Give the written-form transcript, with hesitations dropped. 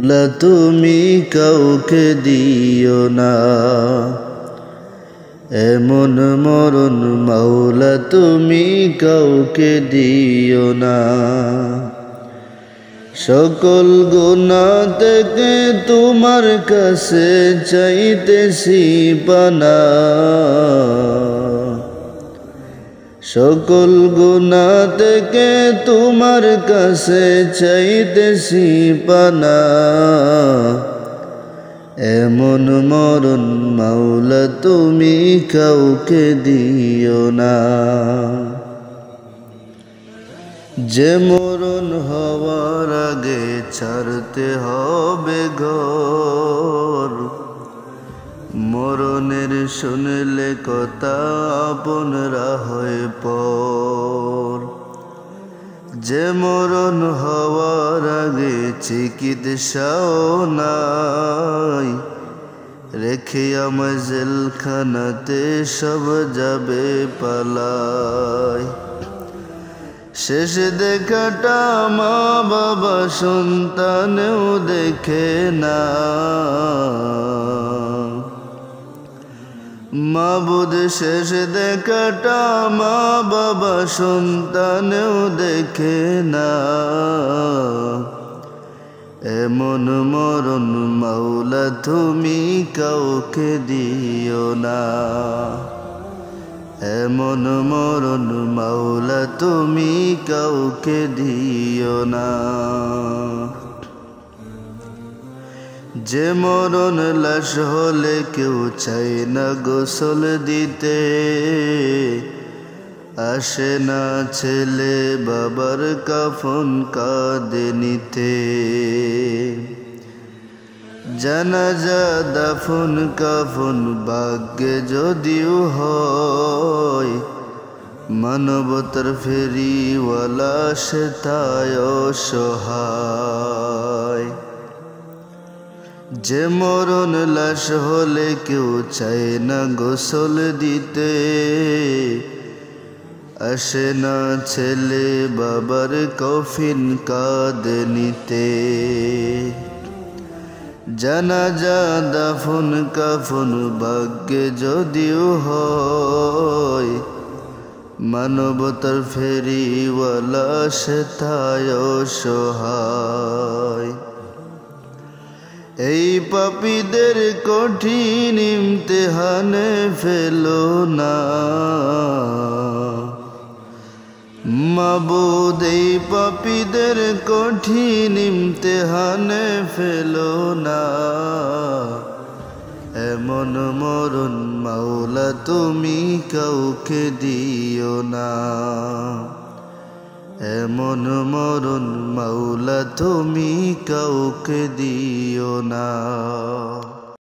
তুমি কাউকে দিও না, এমন মরণ মাওলা তুমি কাউকে দিও না। সকল গুনাহ থেকে তোমার কাছে চাইতেছি পানা, সকল গুনাহ থেকে তোমার কাছে চাইতেছি পানা। এমন মরণ মাওলা তুমি কাউকে দিও না। যে মরণ হওয়ার আগে ছাড়তে হবে ঘর, মরণের শুনলে কথা আপনরা হয় পর। যে মরণ হওয়ার আগে চিকিৎসাও নাই, রেখে আমায় জেলখানাতে সব যাবে পালায়। শেষ দেখাটা মা বাবা সন্তানেও দেখে না, মাবুদ শেষ দেখাটা মা বাবা সন্তানেও দেখে না। এমন মরণ মাওলা তুমি কাউকে দিও না, এমন মরণ মাওলা তুমি কাউকে দিও না। যে মরণ লাশ হলে কেউ চায় না গোসল দিতে, আসে না ছেলে বাবার কাফন কাঁধে নিতে। জানাজা দাফন কাফন ভাগ্যে যদিও হয়, মানবতার ফেরিওয়ালা সে তাই অসহায়। যে মরণ লাশ হলে কেউ চায় না গোসল দিতে, আসে না ছেলে বাবার কফিন কাঁধে নিতে। জানাজা দাফন কাফন ভাগ্যে যদিও হয়, মানবতার ফেরিওয়ালা সে তাই অসহায়। এই পাপীদের কঠিন ইমতিহানে ফেলো না মাবুদ, এই পাপীদের কঠিন ইমতিহানে ফেলো না। এমন মরণ মাওলা তুমি কাউকে দিও না, এমন মরণ মাওলা তুমি কাউকে দিও না।